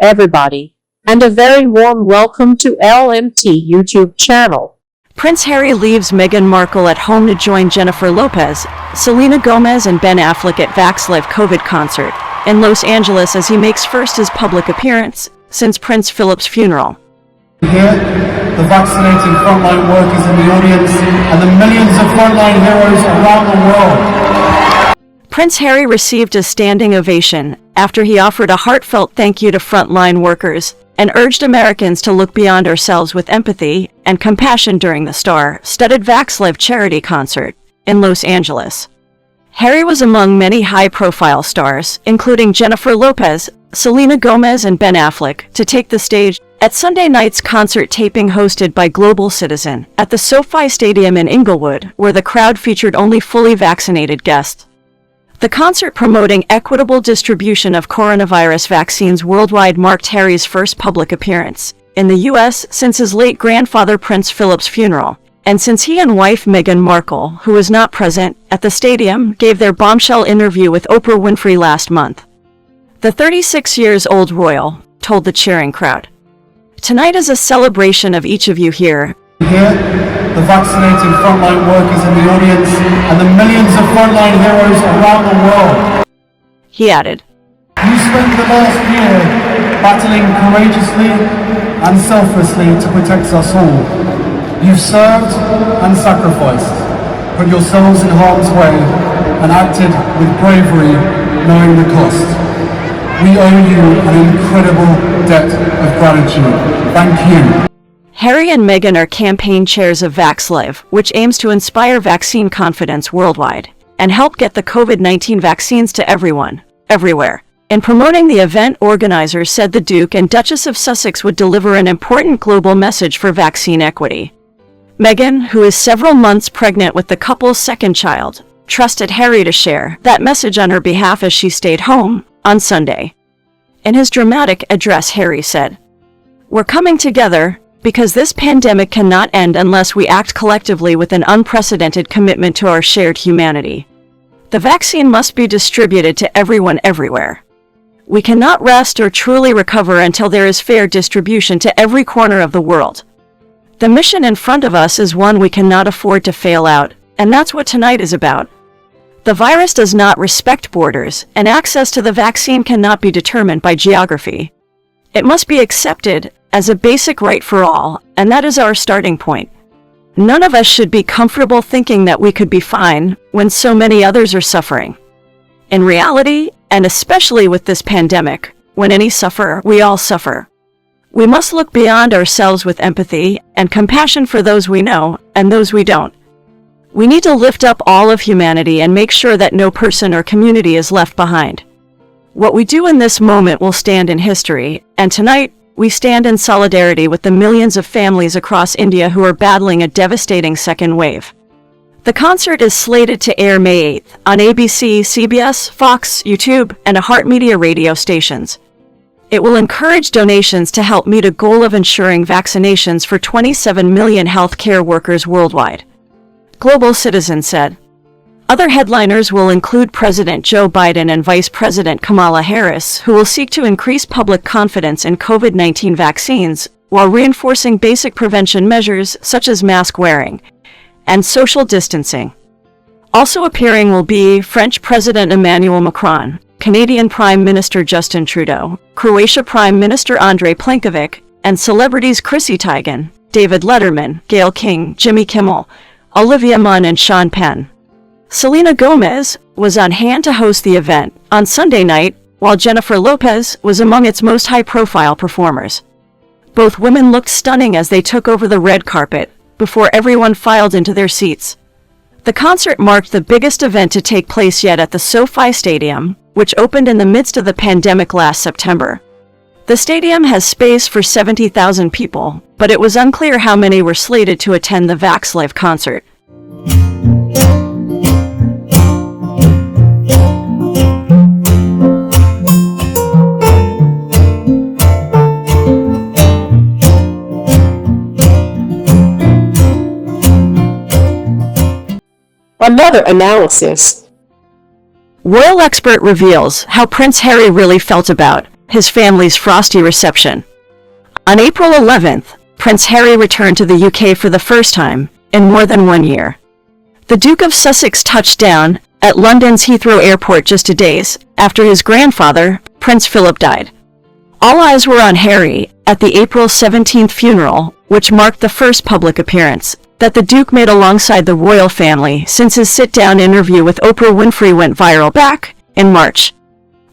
everybody, and a very warm welcome to LMT YouTube channel. Prince Harry leaves Meghan Markle at home to join Jennifer Lopez, Selena Gomez and Ben Affleck at VaxLive COVID concert in Los Angeles as he makes his public appearance since Prince Philip's funeral. Here, the vaccinating frontline workers in the audience and the millions of frontline heroes around the world. Prince Harry received a standing ovation after he offered a heartfelt thank you to frontline workers and urged Americans to look beyond ourselves with empathy and compassion during the star-studded VaxLive charity concert in Los Angeles. Harry was among many high-profile stars, including Jennifer Lopez, Selena Gomez and Ben Affleck, to take the stage at Sunday night's concert taping hosted by Global Citizen at the SoFi Stadium in Inglewood, where the crowd featured only fully vaccinated guests. The concert promoting equitable distribution of coronavirus vaccines worldwide marked Harry's first public appearance in the U.S. since his late grandfather Prince Philip's funeral, and since he and wife Meghan Markle, who was not present at the stadium, gave their bombshell interview with Oprah Winfrey last month. The 36-year-old royal told the cheering crowd, "Tonight is a celebration of each of you here." Here, the vaccinating frontline workers in the audience and the millions of frontline heroes around the world. He added, "You spent the last year battling courageously and selflessly to protect us all. You've served and sacrificed, put yourselves in harm's way, and acted with bravery, knowing the cost. We owe you an incredible debt of gratitude. Thank you." Harry and Meghan are campaign chairs of VaxLive, which aims to inspire vaccine confidence worldwide and help get the COVID-19 vaccines to everyone, everywhere. In promoting the event, organizers said the Duke and Duchess of Sussex would deliver an important global message for vaccine equity. Meghan, who is several months pregnant with the couple's second child, trusted Harry to share that message on her behalf as she stayed home on Sunday. In his dramatic address, Harry said, "We're coming together because this pandemic cannot end unless we act collectively with an unprecedented commitment to our shared humanity. The vaccine must be distributed to everyone everywhere. We cannot rest or truly recover until there is fair distribution to every corner of the world. The mission in front of us is one we cannot afford to fail out, and that's what tonight is about. The virus does not respect borders, and access to the vaccine cannot be determined by geography. It must be accepted as a basic right for all, and that is our starting point. None of us should be comfortable thinking that we could be fine when so many others are suffering. In reality, and especially with this pandemic, when any suffer, we all suffer. We must look beyond ourselves with empathy and compassion for those we know and those we don't. We need to lift up all of humanity and make sure that no person or community is left behind. What we do in this moment will stand in history, and tonight, we stand in solidarity with the millions of families across India who are battling a devastating second wave." The concert is slated to air May 8th on ABC, CBS, Fox, YouTube, and Heart Media radio stations. It will encourage donations to help meet a goal of ensuring vaccinations for 27 million healthcare workers worldwide. Global Citizen said. Other headliners will include President Joe Biden and Vice President Kamala Harris, who will seek to increase public confidence in COVID-19 vaccines while reinforcing basic prevention measures such as mask wearing and social distancing. Also appearing will be French President Emmanuel Macron, Canadian Prime Minister Justin Trudeau, Croatia Prime Minister Andrej Plenković, and celebrities Chrissy Teigen, David Letterman, Gayle King, Jimmy Kimmel, Olivia Munn, and Sean Penn. Selena Gomez was on hand to host the event on Sunday night, while Jennifer Lopez was among its most high-profile performers. Both women looked stunning as they took over the red carpet before everyone filed into their seats. The concert marked the biggest event to take place yet at the SoFi Stadium, which opened in the midst of the pandemic last September. The stadium has space for 70,000 people, but it was unclear how many were slated to attend the VaxLive concert. Another analysis. Royal expert reveals how Prince Harry really felt about his family's frosty reception. On April 11th, Prince Harry returned to the UK for the first time in more than 1 year. The Duke of Sussex touched down at London's Heathrow Airport just 2 days after his grandfather, Prince Philip, died. All eyes were on Harry at the April 17th funeral, which marked the first public appearance that the Duke made alongside the royal family since his sit-down interview with Oprah Winfrey went viral back in March.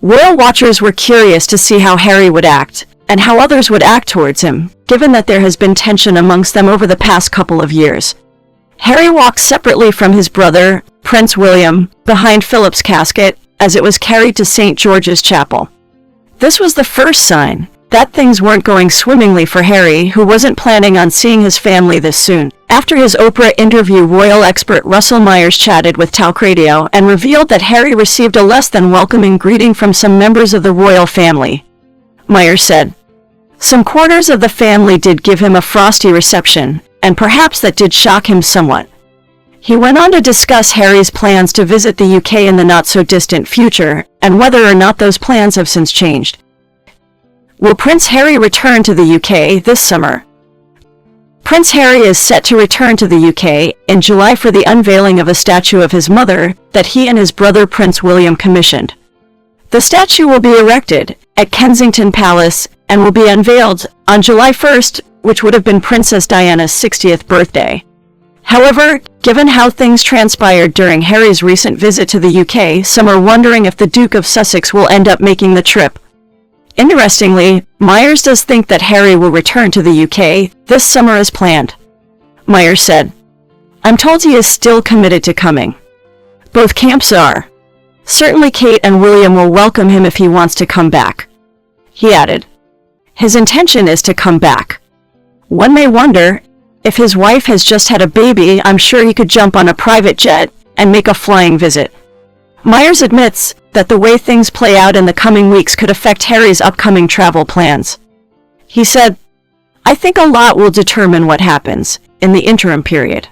Royal watchers were curious to see how Harry would act and how others would act towards him, given that there has been tension amongst them over the past couple of years. Harry walked separately from his brother, Prince William, behind Philip's casket as it was carried to St. George's Chapel. This was the first sign that things weren't going swimmingly for Harry, who wasn't planning on seeing his family this soon. After his Oprah interview, royal expert Russell Myers chatted with Talk Radio and revealed that Harry received a less than welcoming greeting from some members of the royal family. Myers said, "Some quarters of the family did give him a frosty reception, and perhaps that did shock him somewhat." He went on to discuss Harry's plans to visit the UK in the not-so-distant future, and whether or not those plans have since changed. Will Prince Harry return to the UK this summer? Prince Harry is set to return to the UK in July for the unveiling of a statue of his mother that he and his brother Prince William commissioned. The statue will be erected at Kensington Palace and will be unveiled on July 1st, which would have been Princess Diana's 60th birthday. However, given how things transpired during Harry's recent visit to the UK, some are wondering if the Duke of Sussex will end up making the trip. Interestingly, Myers does think that Harry will return to the UK this summer as planned. Myers said, "I'm told he is still committed to coming. Both camps are. Certainly Kate and William will welcome him if he wants to come back." He added, "His intention is to come back. One may wonder, if his wife has just had a baby, I'm sure he could jump on a private jet and make a flying visit." Myers admits that the way things play out in the coming weeks could affect Harry's upcoming travel plans. He said, "I think a lot will determine what happens in the interim period."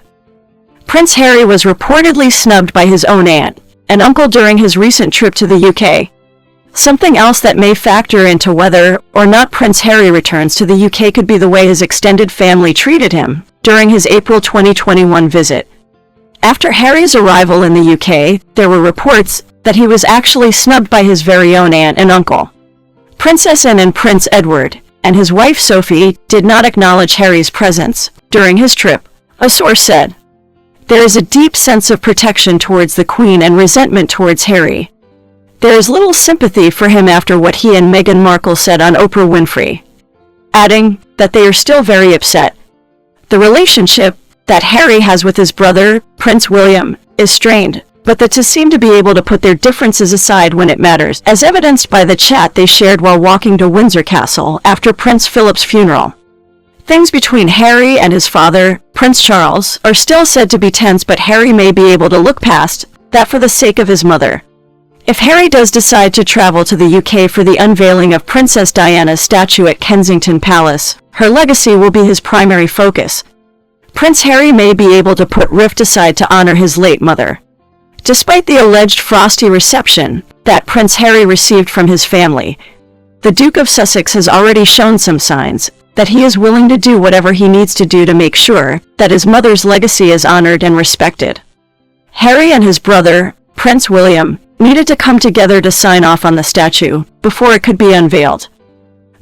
Prince Harry was reportedly snubbed by his own aunt and uncle during his recent trip to the UK. Something else that may factor into whether or not Prince Harry returns to the UK could be the way his extended family treated him during his April 2021 visit. After Harry's arrival in the UK, there were reports that he was actually snubbed by his very own aunt and uncle. Princess Anne and Prince Edward and his wife Sophie did not acknowledge Harry's presence during his trip, a source said. There is a deep sense of protection towards the Queen and resentment towards Harry. There is little sympathy for him after what he and Meghan Markle said on Oprah Winfrey, adding that they are still very upset. The relationship that Harry has with his brother, Prince William, is strained, but the two seem to be able to put their differences aside when it matters, as evidenced by the chat they shared while walking to Windsor Castle after Prince Philip's funeral. Things between Harry and his father, Prince Charles, are still said to be tense, but Harry may be able to look past that for the sake of his mother. If Harry does decide to travel to the UK for the unveiling of Princess Diana's statue at Kensington Palace, her legacy will be his primary focus. Prince Harry may be able to put rift aside to honor his late mother. Despite the alleged frosty reception that Prince Harry received from his family, the Duke of Sussex has already shown some signs that he is willing to do whatever he needs to do to make sure that his mother's legacy is honored and respected. Harry and his brother, Prince William, needed to come together to sign off on the statue before it could be unveiled.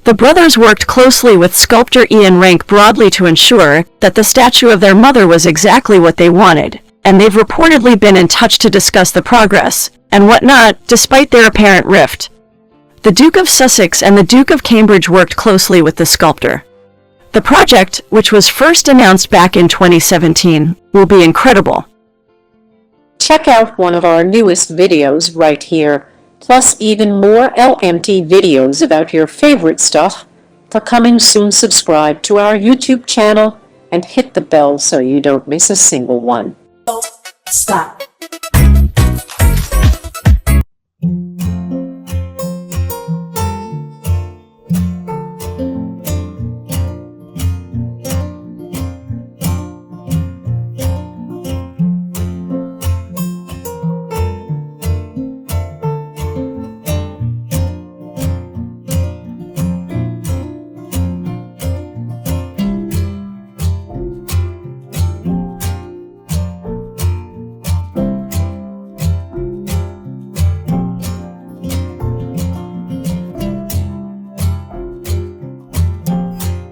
The brothers worked closely with sculptor Ian Rank broadly to ensure that the statue of their mother was exactly what they wanted, and they've reportedly been in touch to discuss the progress and whatnot, despite their apparent rift. The Duke of Sussex and the Duke of Cambridge worked closely with the sculptor. The project, which was first announced back in 2017, will be incredible. Check out one of our newest videos right here, plus even more LMT videos about your favorite stuff. For coming soon, subscribe to our YouTube channel and hit the bell so you don't miss a single one. Stop.